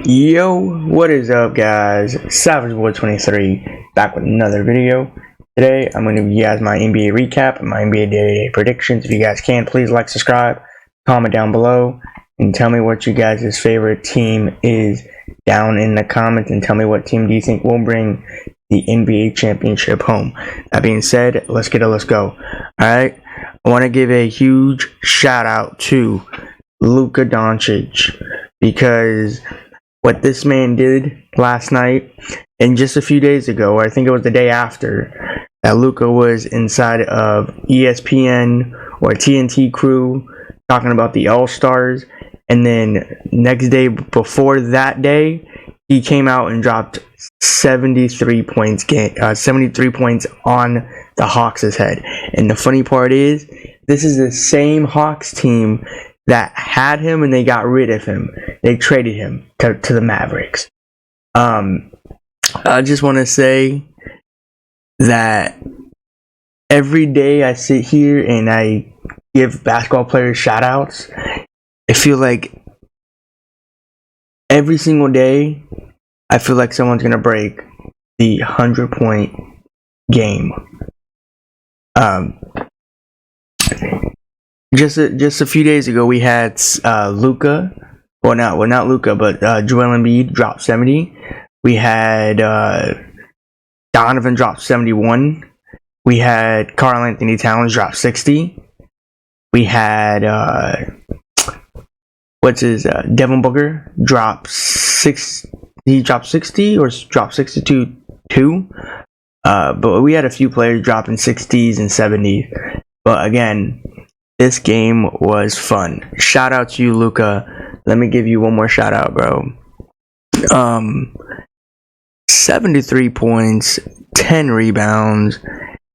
Yo, what is up, guys? Savage Boy 23 back with another video. Today, I'm going to give you guys my NBA recap and my NBA day-to-day predictions. If you guys can, please like, subscribe, comment down below, and tell me what you guys' favorite team is down in the comments, and tell me what team do you think will bring the NBA championship home. That being said, let's go. Alright, I want to give a huge shout out to Luka Doncic, because what this man did last night and just a few days ago, or I think it was the day after, that Luka was inside of ESPN or TNT crew talking about the All-Stars, and then next day before that day, he came out and dropped 73 points on the Hawks' head. And the funny part is, this is the same Hawks team that had him and they got rid of him. They traded him to the Mavericks. I just want to say that every day I sit here and I give basketball players shout outs, I feel like every single day I feel like someone's going to break the 100-point game. Just a few days ago, we had Luka. Well, not Luka, but Joel Embiid dropped 70. We had Donovan drop 71. We had Karl Anthony Towns drop 60. We had Devin Booker drop 6. He dropped 60 or dropped 62 too. But we had a few players dropping 60s and 70s. But again, this game was fun. Shout out to you, Luka. Let me give you one more shout out, bro. 73 points, 10 rebounds,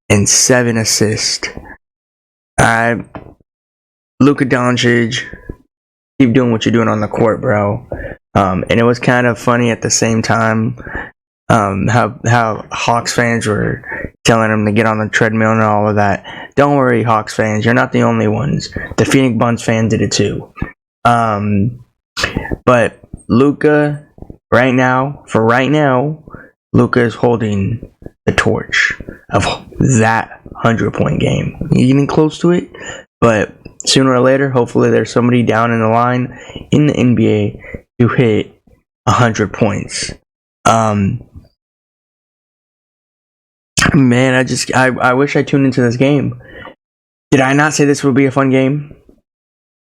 and 7 assists. Alright. Luka Doncic, keep doing what you're doing on the court, bro. And it was kind of funny at the same time, how Hawks fans were telling him to get on the treadmill and all of that. Don't worry, Hawks fans, you're not the only ones. The Phoenix Suns fans did it too. But Luka, right now, Luka is holding the torch of that 100-point game. He's getting close to it, but sooner or later, hopefully there's somebody down in the line in the NBA to hit 100 points. Man, I wish I tuned into this game. Did I not say this would be a fun game?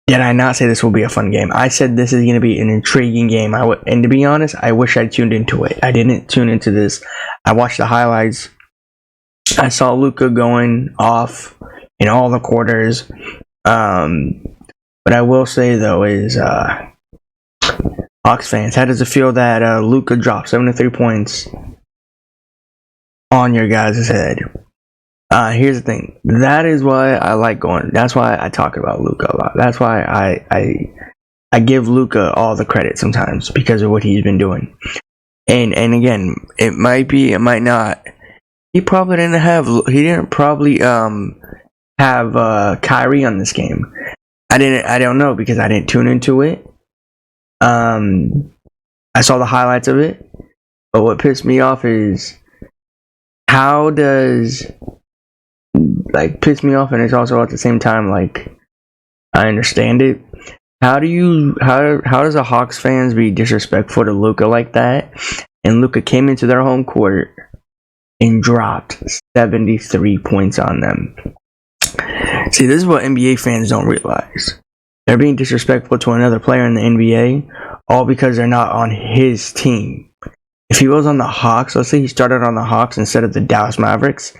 I said this is going to be an intriguing game. And to be honest, I wish I tuned into it. I didn't tune into this. I watched the highlights. I saw Luka going off in all the quarters. But I will say though is Hawks fans, how does it feel that Luka dropped 73 points on your guys' head? Here's the thing. That is why I like going. That's why I talk about Luka a lot. That's why I give Luka all the credit sometimes, because of what he's been doing. And again, it might be, it might not. He didn't probably have Kyrie on this game. I don't know, because I didn't tune into it. I saw the highlights of it, but what pissed me off is and it's also at the same time, like, I understand it. How does a Hawks fans be disrespectful to Luka like that? And Luka came into their home court and dropped 73 points on them. See, this is what NBA fans don't realize. They're being disrespectful to another player in the NBA, all because they're not on his team. If he was on the Hawks, let's say he started on the Hawks instead of the Dallas Mavericks,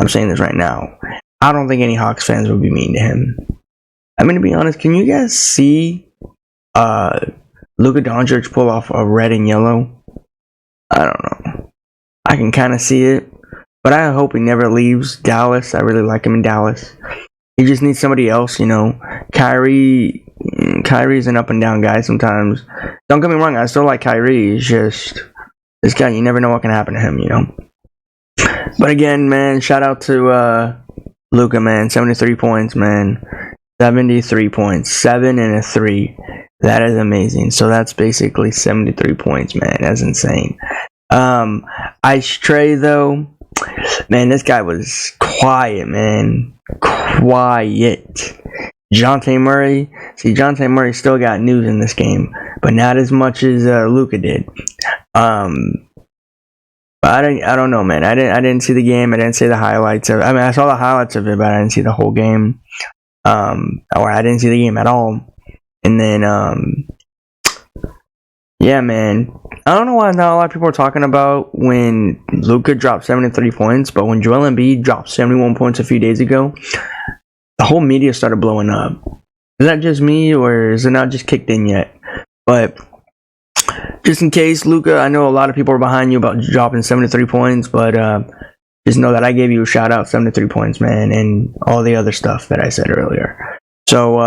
I'm saying this right now, I don't think any Hawks fans would be mean to him. I mean, to be honest, can you guys see Luka Doncic pull off a red and yellow? I don't know. I can kind of see it, but I hope he never leaves Dallas. I really like him in Dallas. He just needs somebody else, you know. Kyrie's an up and down guy sometimes. Don't get me wrong, I still like Kyrie. He's just this guy, you never know what can happen to him, you know. But again, man, shout out to Luka, man. 73 points, man. 73 points. 7 and a 3. That is amazing. So that's basically 73 points, man. That's insane. Ice Trey, though, man, this guy was quiet, man. Quiet. Dejounte Murray. See, Dejounte Murray still got news in this game, but not as much as Luka did. But I don't know, man. I didn't see the game. I didn't see the highlights of it. I mean, I saw the highlights of it, but I didn't see the whole game. Or I didn't see the game at all. And then, yeah, man. I don't know why not a lot of people are talking about when Luka dropped 73 points, but when Joel Embiid dropped 71 points a few days ago, the whole media started blowing up. Is that just me, or is it not just kicked in yet? But just in case, Luka, I know a lot of people are behind you about dropping 73 points, but just know that I gave you a shout out, 73 points, man, and all the other stuff that I said earlier. So,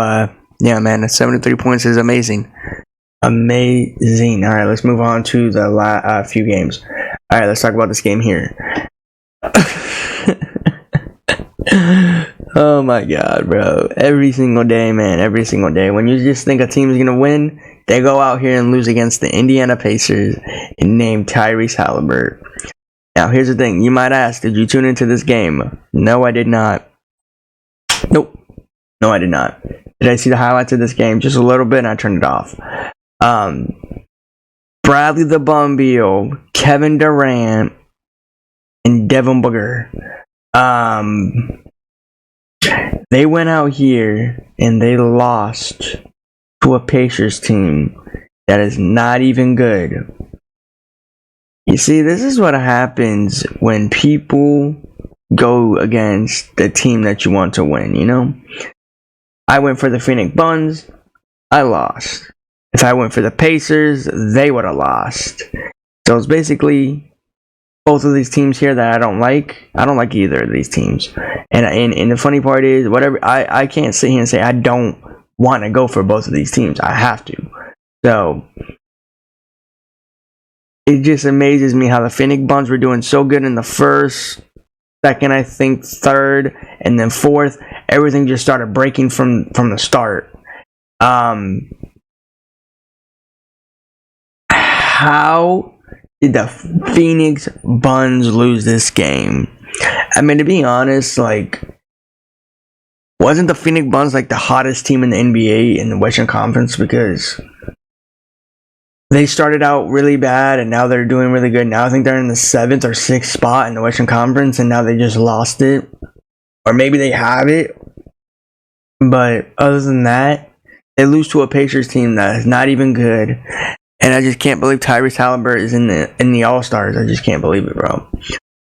yeah, man, 73 points is amazing. Amazing. All right, let's move on to the few games. All right, let's talk about this game here. Oh my god, bro. Every single day, man. Every single day. When you just think a team is going to win, they go out here and lose against the Indiana Pacers and name Tyrese Haliburton. Now, here's the thing. You might ask, did you tune into this game? No, I did not. Nope. No, I did not. Did I see the highlights of this game? Just a little bit, and I turned it off. Bradley the Bum Beal, Kevin Durant, and Devin Booker. They went out here and they lost to a Pacers team that is not even good. You see, this is what happens when people go against the team that you want to win, you know? I went for the Phoenix Suns, I lost. If I went for the Pacers, they would have lost. So it's basically both of these teams here that I don't like. I don't like either of these teams. And the funny part is, whatever, I can't sit here and say I don't want to go for both of these teams. I have to. So it just amazes me how the Phoenix Suns were doing so good in the first, second, I think, third, and then fourth. Everything just started breaking from the start. How did the Phoenix Suns lose this game? I mean, to be honest, like, wasn't the Phoenix Suns like the hottest team in the NBA in the Western Conference? Because they started out really bad and now they're doing really good. Now I think they're in the 7th or 6th spot in the Western Conference, and now they just lost it. Or maybe they have it. But other than that, they lose to a Pacers team that is not even good. And I just can't believe Tyrese Haliburton is in the All-Stars. I just can't believe it, bro.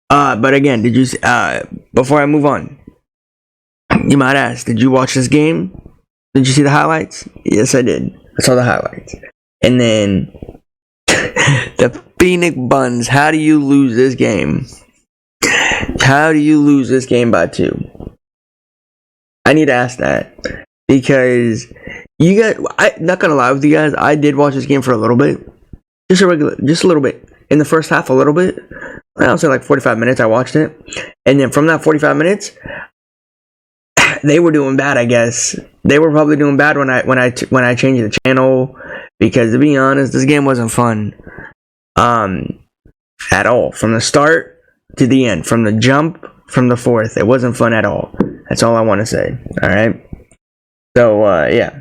But again, did you before I move on, you might ask, did you watch this game? Did you see the highlights? Yes, I did. I saw the highlights. And then the Phoenix Suns, how do you lose this game? How do you lose this game by 2? I need to ask that. Because you guys, I'm not gonna lie with you guys, I did watch this game for a little bit. Just a little bit. In the first half, a little bit. I would say like 45 minutes I watched it. And then from that 45 minutes, they were doing bad, I guess. They were probably doing bad when I changed the channel. Because to be honest, this game wasn't fun. At all. From the start to the end. From the jump, from the fourth. It wasn't fun at all. That's all I want to say. Alright? So, yeah.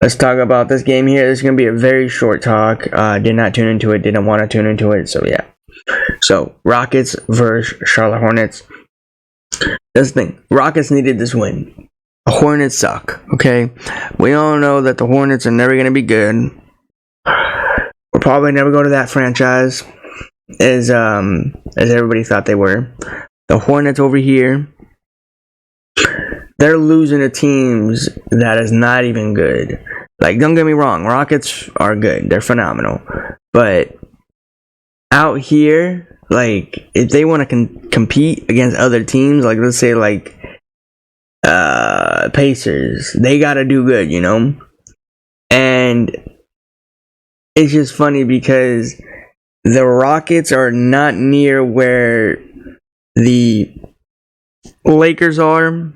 Let's talk about this game here. This is going to be a very short talk. Did not tune into it. Didn't want to tune into it. So, yeah. So, Rockets versus Charlotte Hornets. That's the thing. Rockets needed this win. The Hornets suck. Okay? We all know that the Hornets are never going to be good. We'll probably never go to that franchise as everybody thought they were. The Hornets over here, they're losing to teams that is not even good. Like, don't get me wrong, Rockets are good. They're phenomenal. But out here, like, if they want to compete against other teams, like, let's say, like, Pacers, they got to do good, you know? And it's just funny because the Rockets are not near where the Lakers are.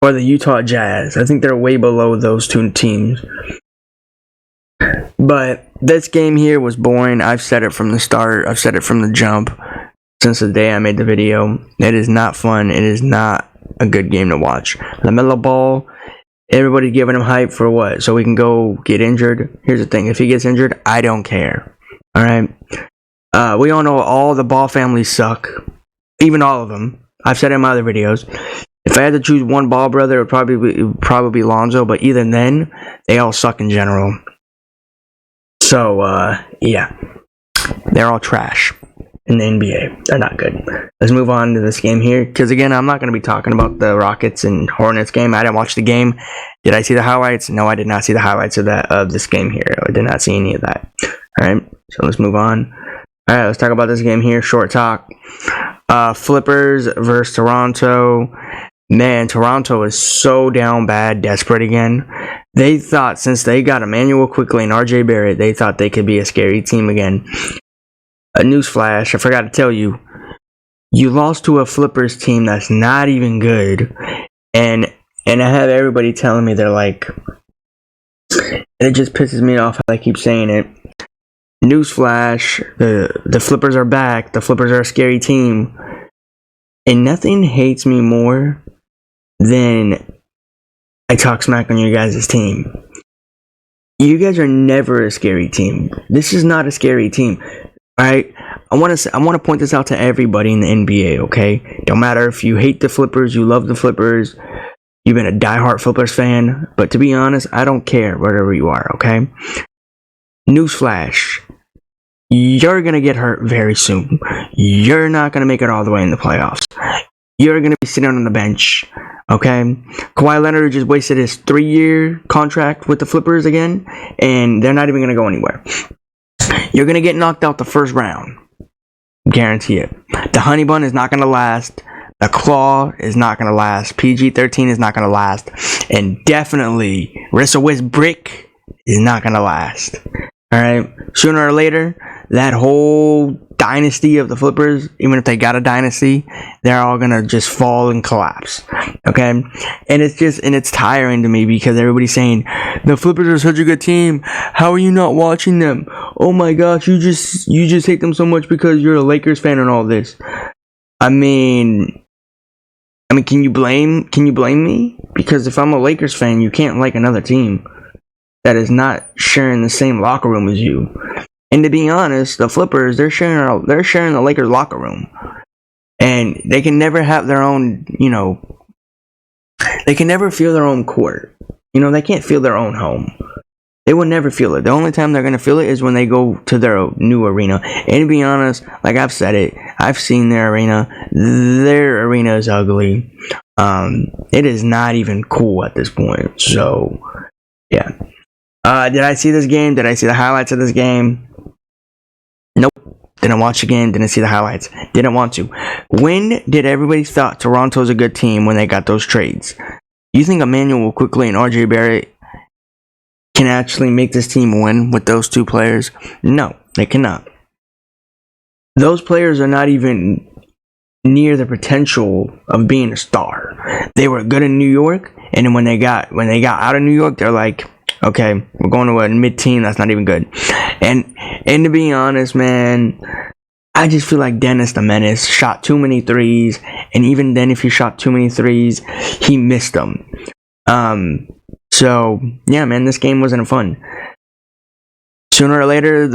or the Utah Jazz. I think they're way below those two teams. But this game here was boring. I've said it from the start. I've said it from the jump since the day I made the video. It is not fun. It is not a good game to watch. LaMelo Ball, everybody giving him hype for what? So we can go get injured? Here's the thing. If he gets injured, I don't care. All right? We all know all the Ball families suck. Even all of them. I've said it in my other videos. If I had to choose one Ball brother, it would probably be Lonzo. But even then, they all suck in general. So, yeah. They're all trash in the NBA. They're not good. Let's move on to this game here. Because, again, I'm not going to be talking about the Rockets and Hornets game. I didn't watch the game. Did I see the highlights? No, I did not see the highlights of this game here. I did not see any of that. All right. So, let's move on. All right. Let's talk about this game here. Short talk. Flippers versus Toronto. Man, Toronto is so down bad, desperate again. They thought since they got Emmanuel Quickley and RJ Barrett, they thought they could be a scary team again. A newsflash, I forgot to tell you. You lost to a Flippers team that's not even good. And I have everybody telling me they're like... And it just pisses me off how I keep saying it. Newsflash, the Flippers are back. The Flippers are a scary team. And nothing hates me more than I talk smack on you guys' team. You guys are never a scary team. This is not a scary team. Alright? I want to point this out to everybody in the NBA, okay? Don't matter if you hate the Flippers, you love the Flippers, you've been a diehard Flippers fan, but to be honest, I don't care whatever you are, okay? Newsflash. You're going to get hurt very soon. You're not going to make it all the way in the playoffs. You're going to be sitting on the bench. Okay? Kawhi Leonard just wasted his 3-year contract with the Flippers again. And they're not even going to go anywhere. You're going to get knocked out the first round. Guarantee it. The honey bun is not going to last. The claw is not going to last. PG-13 is not going to last. And definitely, Russell Westbrook is not going to last. Alright? Sooner or later, that whole dynasty of the Flippers, even if they got a dynasty, they're all gonna just fall and collapse. Okay? And it's tiring to me because everybody's saying, the Flippers are such a good team. How are you not watching them? Oh my gosh, you just hate them so much because you're a Lakers fan and all this. I mean, can you blame me? Because if I'm a Lakers fan, you can't like another team that is not sharing the same locker room as you. And to be honest, the Flippers, they're sharing the Lakers locker room. And they can never have their own, they can never feel their own court. They can't feel their own home. They will never feel it. The only time they're going to feel it is when they go to their new arena. And to be honest, like I've said it, I've seen their arena. Their arena is ugly. It is not even cool at this point. So, yeah. Did I see this game? Did I see the highlights of this game? Nope. Didn't watch the game. Didn't see the highlights. Didn't want to. When did everybody thought Toronto's a good team when they got those trades? You think Emmanuel Quickley and RJ Barrett can actually make this team win with those two players? No, they cannot. Those players are not even near the potential of being a star. They were good in New York, and then when they got out of New York, they're like, okay, we're going to a mid-team that's not even good. And to be honest, man, I just feel like Dennis the Menace shot too many threes, and even then, if he shot too many threes, he missed them. So yeah, man, this game wasn't fun. Sooner or later,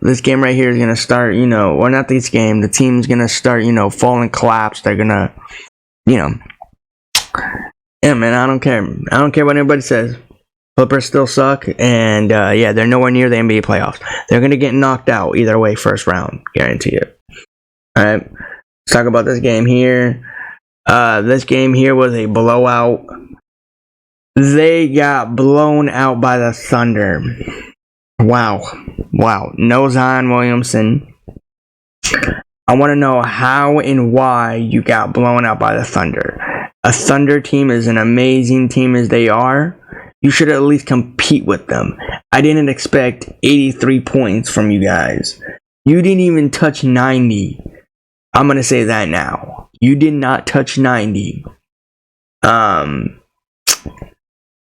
this game right here is gonna start, or not this game. The team's gonna start, fall and collapse. They're gonna, yeah, man, I don't care. I don't care what anybody says. Clippers still suck, and yeah, they're nowhere near the NBA playoffs. They're gonna get knocked out either way, first round, guarantee it. All right, let's talk about this game here. This game here was a blowout. They got blown out by the Thunder. Wow. No Zion Williamson. I want to know how and why you got blown out by the Thunder. A Thunder team is an amazing team as they are. You should at least compete with them. I didn't expect 83 points from you guys. You didn't even touch 90. I'm going to say that now. You did not touch 90. Um,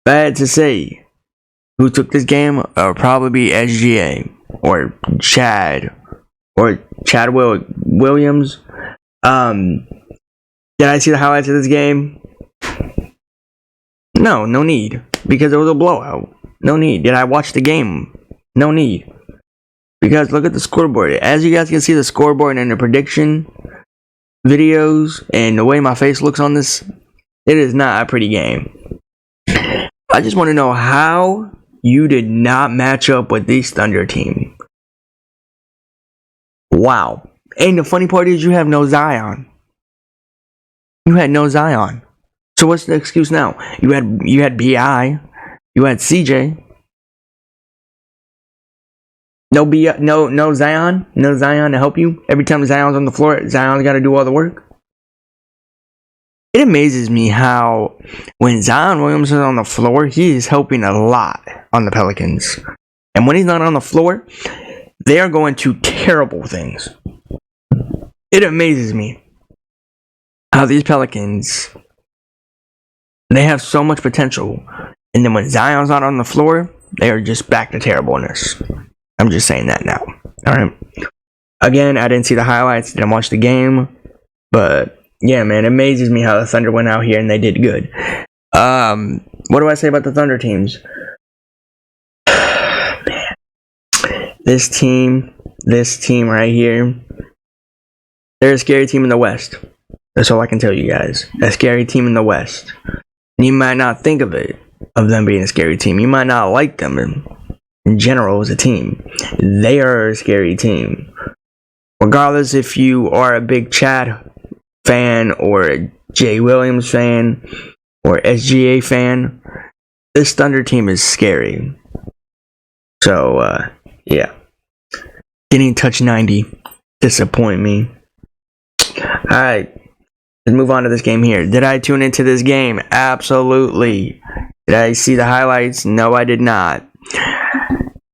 bad to say, who took this game? It'll probably be SGA or Chad Williams. Did I see the highlights of this game? No need, because it was a blowout. No need. Did I watch the game? No need, because look at the scoreboard. As you guys can see, the scoreboard and the prediction videos and the way my face looks on this, it is not a pretty game. I just want to know how you did not match up with this Thunder team. Wow. And the funny part is you have no Zion. You had no Zion. So what's the excuse now? You had BI, you had CJ. No Zion to help you. Every time Zion's on the floor, Zion's got to do all the work. It amazes me how when Zion Williamson is on the floor, he is helping a lot on the Pelicans. And when he's not on the floor, they are going to terrible things. It amazes me how these Pelicans, they have so much potential. And then when Zion's not on the floor, they are just back to terribleness. I'm just saying that now. Alright. Again, I didn't see the highlights, didn't watch the game. But yeah, man, it amazes me how the Thunder went out here and they did good. What do I say about the Thunder teams? Man. This team right here, they're a scary team in the West. That's all I can tell you guys. A scary team in the West. You might not think of them being a scary team. You might not like them in general as a team. They are a scary team. Regardless if you are a big Chad fan or a Jay Williams fan or SGA fan, this Thunder team is scary. So, yeah. Didn't touch 90. Disappoint me. Alright. Let's move on to this game here. Did I tune into this game? Absolutely. Did I see the highlights? No, I did not.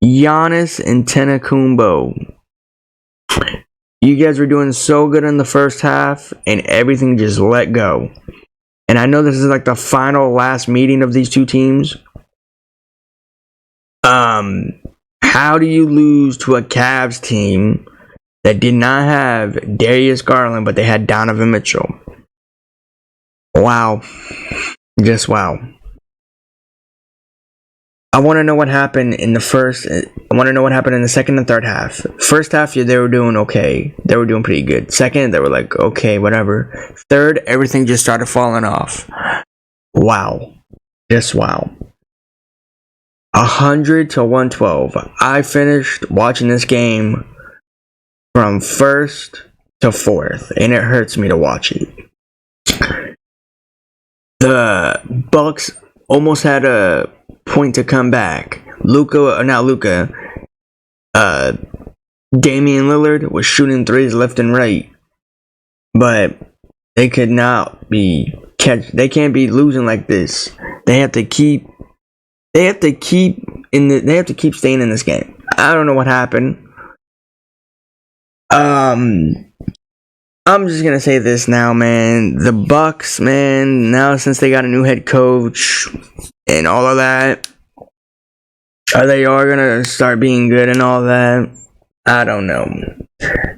Giannis Antetokounmpo. You guys were doing so good in the first half, and everything just let go. And I know this is like the last meeting of these two teams. How do you lose to a Cavs team that did not have Darius Garland, but they had Donovan Mitchell? Wow. Just wow. I want to know what happened in the second and third half. First half, yeah, they were doing okay. They were doing pretty good. Second, they were like, okay, whatever. Third, everything just started falling off. Wow. Just wow. 100 to 112. I finished watching this game from first to fourth, and it hurts me to watch it. The Bucks almost had a point to come back. Damian Lillard was shooting threes left and right, but they could not be they can't be losing like this. They have to keep staying in this game. I don't know what happened. I'm just gonna say this now, man. The Bucks, man, now since they got a new head coach and all of that, are they all gonna start being good and all that? I don't know.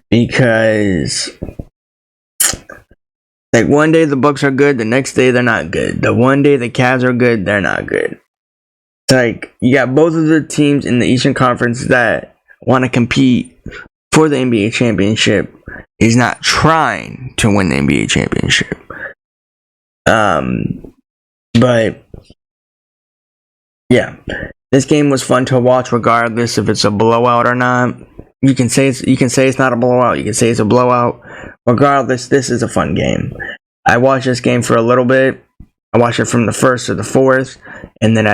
Because like one day the Bucks are good, the next day they're not good. The one day the Cavs are good, they're not good. It's like you got both of the teams in the Eastern Conference that want to compete for the NBA championship is not trying to win the NBA championship. But yeah, this game was fun to watch regardless if it's a blowout or not. You can say it's not a blowout. You can say it's a blowout. Regardless, this is a fun game. I watched this game for a little bit. I watched it from the first to the fourth, and then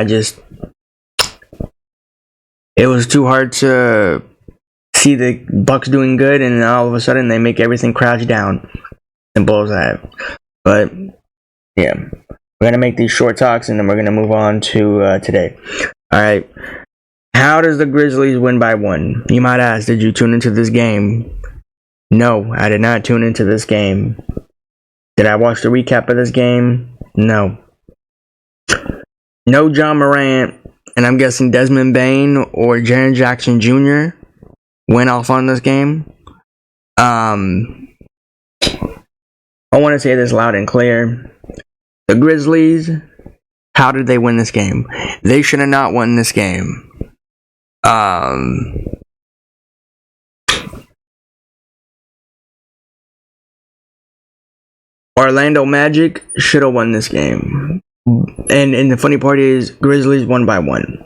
it was too hard to see the Bucks doing good, and then all of a sudden they make everything crash down. Simple as that. But yeah, we're gonna make these short talks, and then we're gonna move on to today. All right. How does the Grizzlies win by 1? You might ask, did you tune into this game? No, I did not tune into this game. Did I watch the recap of this game? No. no John Morant, and I'm guessing Desmond Bain or Jaren Jackson Jr. went off on this game. I want to say this loud and clear. The Grizzlies, how did they win this game? They should have not won this game. Orlando Magic should have won this game. And the funny part is, Grizzlies won by 1.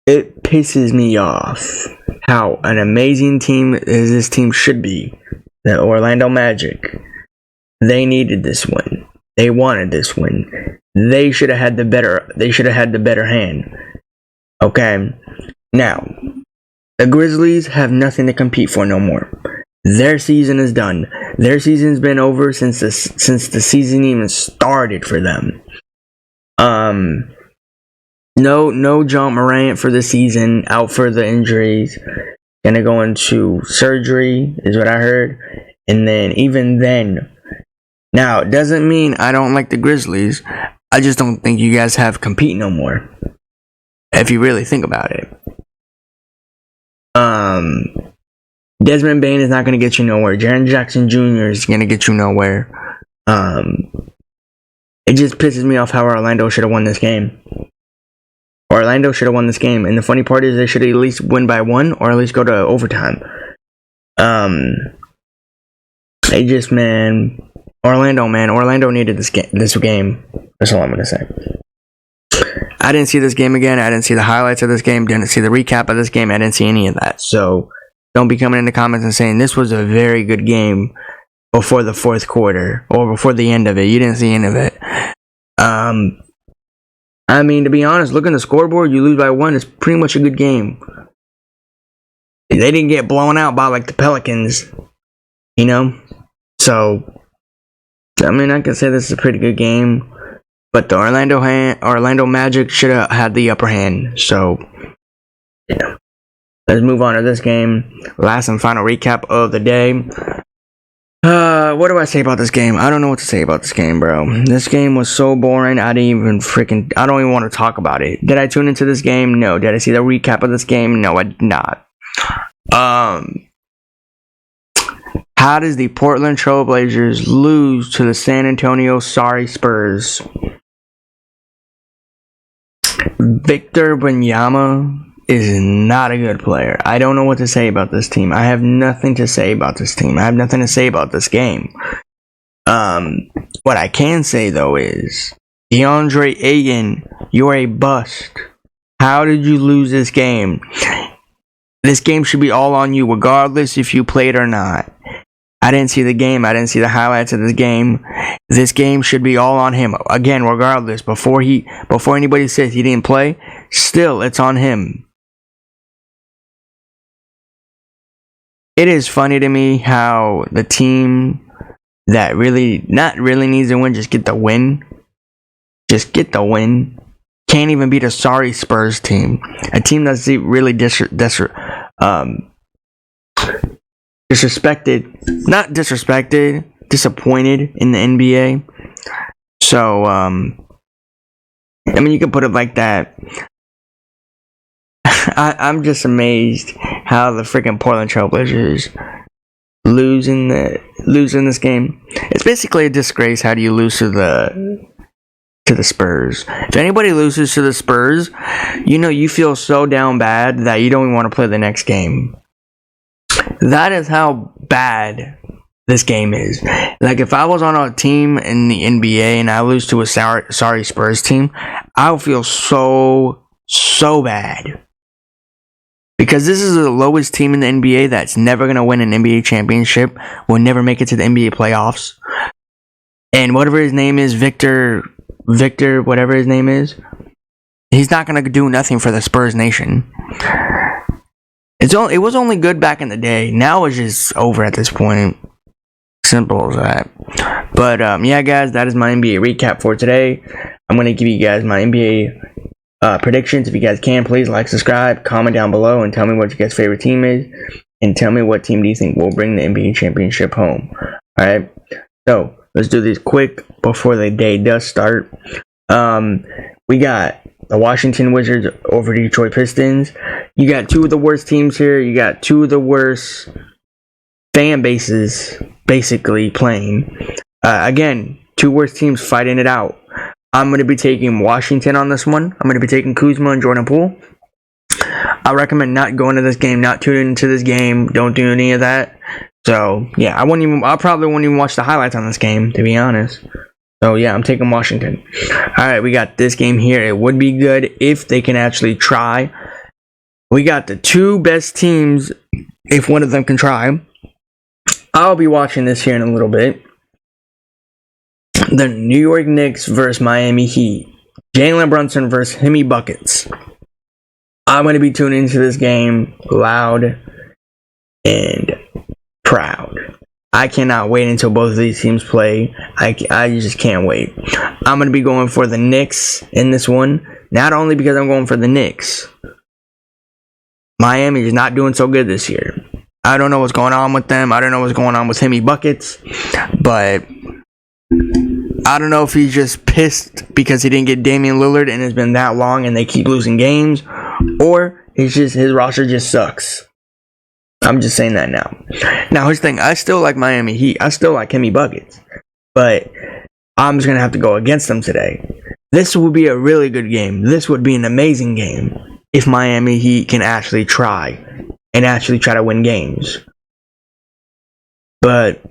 It pisses me off how an amazing team as this team should be, the Orlando Magic. They needed this win. They wanted this win. They should have had the better hand. Okay. Now, the Grizzlies have nothing to compete for no more. Their season is done. Their season's been over since the season even started for them. No John Morant for the season, out for the injuries. Gonna go into surgery, is what I heard. And then, even then, now, it doesn't mean I don't like the Grizzlies. I just don't think you guys have compete no more. If you really think about it. Desmond Bain is not going to get you nowhere. Jaren Jackson Jr. is going to get you nowhere. It just pisses me off how Orlando should have won this game. Orlando should have won this game. And the funny part is they should at least win by 1 or at least go to overtime. Orlando needed this game. That's all I'm going to say. I didn't see this game again. I didn't see the highlights of this game. Didn't see the recap of this game. I didn't see any of that. So don't be coming in the comments and saying this was a very good game before the fourth quarter or before the end of it. You didn't see any of it. I mean, to be honest, look at the scoreboard. You lose by 1. It's pretty much a good game. They didn't get blown out by like the Pelicans, you know. So, I mean, I can say this is a pretty good game. But the Orlando Magic should have had the upper hand. So, yeah. Let's move on to this game. Last and final recap of the day. What do I say about this game? I don't know what to say about this game, bro. This game was so boring. I don't even want to talk about it. Did I tune into this game? No. Did I see the recap of this game? No, I did not. How does the Portland Trailblazers lose to the San Antonio Spurs? Victor Wembanyama is not a good player. I don't know what to say about this team. I have nothing to say about this team. I have nothing to say about this game. What I can say though is, DeAndre Ayton, you're a bust. How did you lose this game? This game should be all on you, regardless if you played or not. I didn't see the game. I didn't see the highlights of this game. This game should be all on him. Again, regardless, before anybody says he didn't play, still, it's on him. It is funny to me how the team that not really needs to win, just get the win. Just get the win. Can't even beat a sorry Spurs team. A team that's really disrespected. Not disrespected. Disappointed in the NBA. So, I mean, you can put it like that. I'm just amazed how the freaking Portland Trailblazers losing this game. It's basically a disgrace. How do you lose to the Spurs? If anybody loses to the Spurs, you feel so down bad that you don't even want to play the next game. That is how bad this game is. Like, if I was on a team in the NBA and I lose to a sorry Spurs team, I would feel so bad. Because this is the lowest team in the NBA that's never going to win an NBA championship, will never make it to the NBA playoffs. And whatever his name is, Victor, whatever his name is, he's not going to do nothing for the Spurs nation. It was only good back in the day. Now it's just over at this point. Simple as that. But yeah, guys, that is my NBA recap for today. I'm going to give you guys my NBA predictions. If you guys can, please like, subscribe, comment down below, and tell me what your guys' favorite team is, and tell me what team do you think will bring the NBA championship home. Alright, so let's do this quick before the day does start. We got the Washington Wizards over Detroit Pistons. You got two of the worst teams here. You got two of the worst fan bases basically playing. Again, two worst teams fighting it out. I'm going to be taking Washington on this one. I'm going to be taking Kuzma and Jordan Poole. I recommend not going to this game, not tuning into this game. Don't do any of that. So, yeah, I probably won't even watch the highlights on this game, to be honest. So, yeah, I'm taking Washington. All right, we got this game here. It would be good if they can actually try. We got the two best teams if one of them can try. I'll be watching this here in a little bit. The New York Knicks versus Miami Heat. Jalen Brunson versus Hemi Buckets. I'm going to be tuning into this game loud and proud. I cannot wait until both of these teams play. I just can't wait. I'm going to be going for the Knicks in this one. Not only because I'm going for the Knicks. Miami is not doing so good this year. I don't know what's going on with them. I don't know what's going on with Hemi Buckets. But I don't know if he's just pissed because he didn't get Damian Lillard and it's been that long and they keep losing games. Or it's just his roster just sucks. I'm just saying that now. Now, here's the thing. I still like Miami Heat. I still like Hemi Buckets. But I'm just going to have to go against them today. This would be a really good game. This would be an amazing game if Miami Heat can actually try to win games. But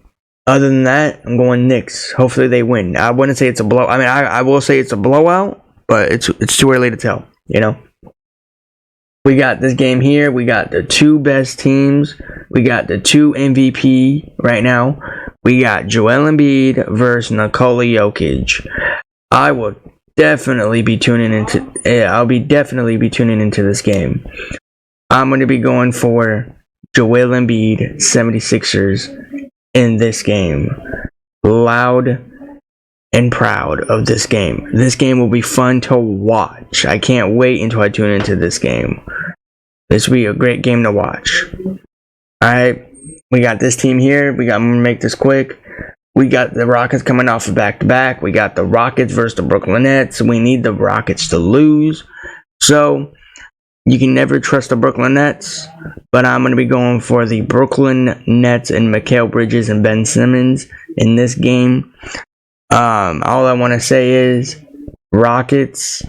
other than that, I'm going Knicks. Hopefully they win. I wouldn't say it's a blow. I mean, I will say it's a blowout, but it's too early to tell, you know? We got this game here. We got the two best teams. We got the two MVP right now. We got Joel Embiid versus Nikola Jokic. I will definitely be tuning into. I'll be definitely be tuning into this game. I'm going to be going for Joel Embiid 76ers in this game. Loud and proud of this game. This game will be fun to watch. I can't wait until I tune into this game. This will be a great game to watch. Alright, we got this team here. I'm gonna make this quick. We got the Rockets coming off of back-to-back. We got the Rockets versus the Brooklyn Nets. We need the Rockets to lose. So, you can never trust the Brooklyn Nets. But I'm going to be going for the Brooklyn Nets and Mikal Bridges and Ben Simmons in this game. All I want to say is Rockets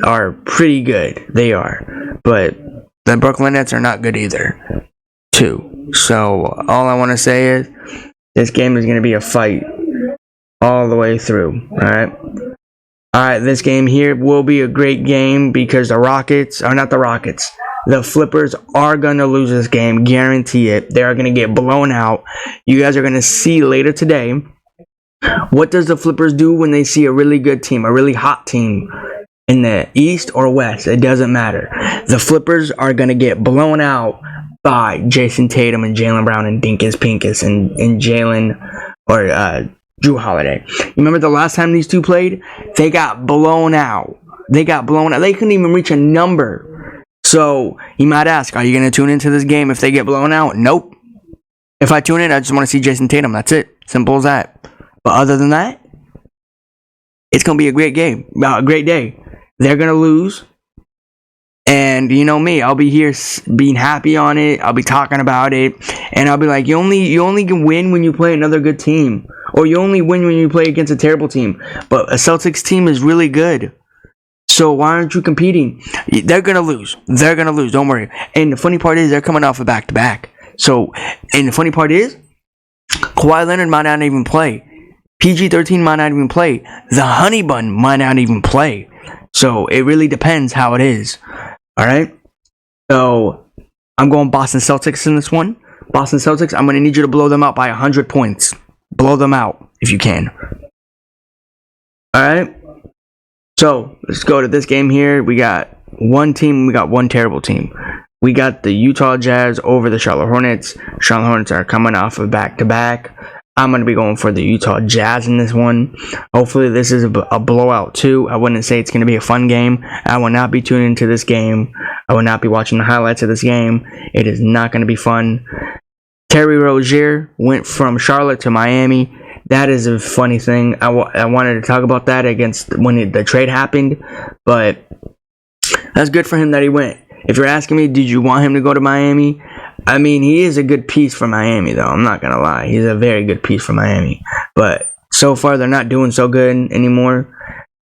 are pretty good. They are. But the Brooklyn Nets are not good either, too. So all I want to say is this game is going to be a fight all the way through. Alright, this game here will be a great game because the Flippers are going to lose this game. Guarantee it. They are going to get blown out. You guys are going to see later today. What does the Flippers do when they see a really good team, a really hot team in the East or West? It doesn't matter. The Flippers are going to get blown out by Jason Tatum and Jaylen Brown and Dinkus Pinkus and Jalen or Drew Holiday. You remember the last time these two played? They got blown out. They couldn't even reach a number. So you might ask, are you going to tune into this game if they get blown out? Nope. If I tune in, I just want to see Jason Tatum. That's it. Simple as that. But other than that, it's going to be a great game. A great day. They're going to lose. And you know me, I'll be here being happy on it. I'll be talking about it. And I'll be like, you only can win when you play another good team. Or you only win when you play against a terrible team. But a Celtics team is really good. So why aren't you competing? They're going to lose. They're going to lose. Don't worry. And the funny part is they're coming off a back-to-back. So, and the funny part is, Kawhi Leonard might not even play. PG-13 might not even play. The Honey Bun might not even play. So it really depends how it is. Alright? So I'm going Boston Celtics in this one. Boston Celtics, I'm going to need you to blow them out by 100 points. Blow them out if you can. Alright? So let's go to this game here. We got one team. We got one terrible team. We got the Utah Jazz over the Charlotte Hornets. Charlotte Hornets are coming off of back-to-back. I'm going to be going for the Utah Jazz in this one. Hopefully this is a blowout too. I wouldn't say it's going to be a fun game. I will not be tuning into this game. I will not be watching the highlights of this game. It is not going to be fun. Terry Rozier went from Charlotte to Miami. that is a funny thing. I wanted to talk about that against when the trade happened, but that's good for him that he went. If you're asking me, did you want him to go to Miami? I mean, he is a good piece for Miami, though. I'm not going to lie. He's a very good piece for Miami. But so far, they're not doing so good anymore.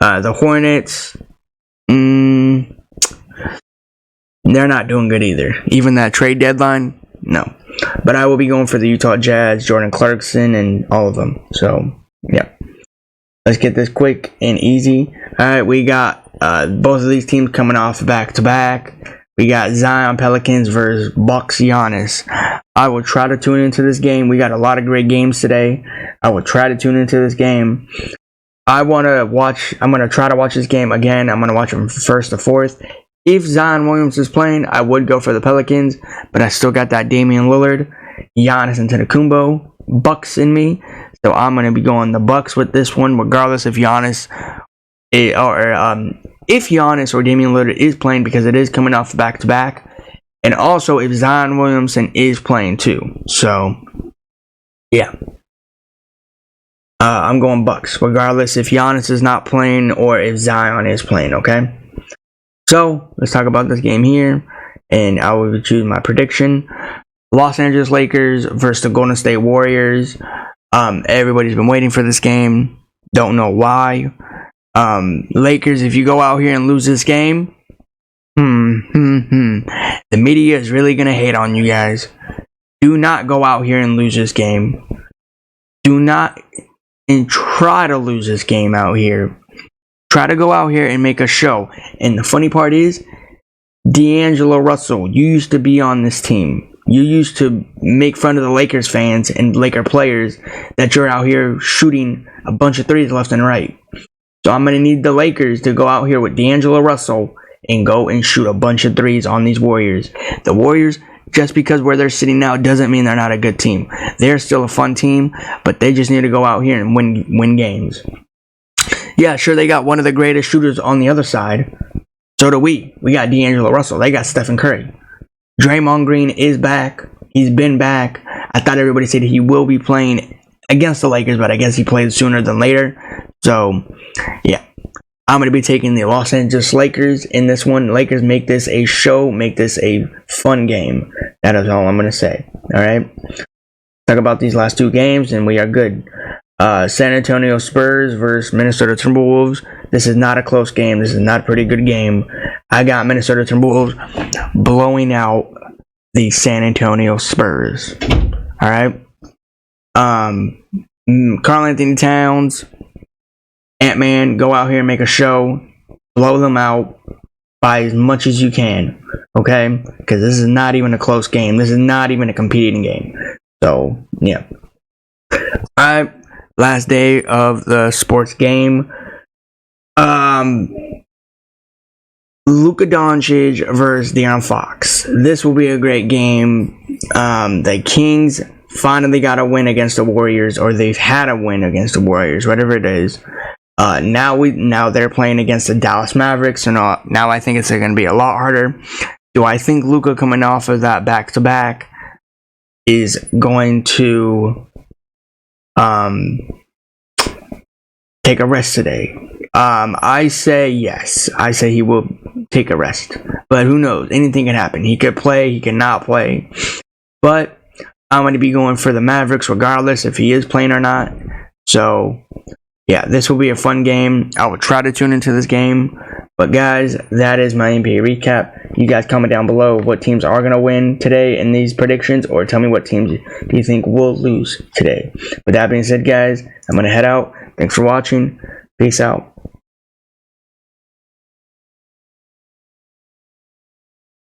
The Hornets, they're not doing good either. Even that trade deadline, no. But I will be going for the Utah Jazz, Jordan Clarkson, and all of them. So, yeah. Let's get this quick and easy. All right, we got both of these teams coming off back-to-back. We got Zion Pelicans versus Bucks Giannis. I will try to tune into this game. We got a lot of great games today. I will try to tune into this game. I'm going to try to watch this game again. I'm going to watch it from first to fourth. If Zion Williams is playing, I would go for the Pelicans, but I still got that Damian Lillard, Giannis Antetokounmpo, Bucks in me. So I'm going to be going the Bucks with this one, regardless if Giannis or Damian Lillard is playing, because it is coming off back-to-back. And also if Zion Williamson is playing too. So, yeah. I'm going Bucks, regardless if Giannis is not playing or if Zion is playing, okay? So, let's talk about this game here. And I will choose my prediction. Los Angeles Lakers versus the Golden State Warriors. Everybody's been waiting for this game. Don't know why. Lakers, if you go out here and lose this game, the media is really going to hate on you guys. Do not go out here and lose this game. Do not and try to lose this game out here. Try to go out here and make a show. And the funny part is, D'Angelo Russell, you used to be on this team. You used to make fun of the Lakers fans and Laker players that you're out here shooting a bunch of threes left and right. So I'm going to need the Lakers to go out here with D'Angelo Russell and go and shoot a bunch of threes on these Warriors. The Warriors, just because where they're sitting now doesn't mean they're not a good team. They're still a fun team, but they just need to go out here and win games. Yeah, sure, they got one of the greatest shooters on the other side. So do we. We got D'Angelo Russell. They got Stephen Curry. Draymond Green is back. He's been back. I thought everybody said he will be playing against the Lakers, but I guess he plays sooner than later. So, yeah. I'm going to be taking the Los Angeles Lakers in this one. Lakers, make this a show. Make this a fun game. That is all I'm going to say. All right? Talk about these last two games, and we are good. San Antonio Spurs versus Minnesota Timberwolves. This is not a close game. This is not a pretty good game. I got Minnesota Timberwolves blowing out the San Antonio Spurs. All right? Karl-Anthony Towns, Ant-Man, go out here and make a show. Blow them out by as much as you can. Okay? Because this is not even a close game. This is not even a competing game. So, yeah. Alright. Last day of the sports game. Luka Doncic versus De'Aaron Fox. This will be a great game. The Kings finally got a win against the Warriors, or they've had a win against the Warriors, whatever it is. Now they're playing against the Dallas Mavericks, so now I think it's going to be a lot harder. Do I think Luka coming off of that back-to-back is going to take a rest today? I say yes. I say he will take a rest. But who knows? Anything can happen. He could play, he could not play. But I'm going to be going for the Mavericks regardless if he is playing or not. So, yeah, this will be a fun game. I will try to tune into this game. But guys, that is my NBA recap. You guys comment down below what teams are going to win today in these predictions, or tell me what teams do you think will lose today. With that being said, guys, I'm going to head out. Thanks for watching. Peace out.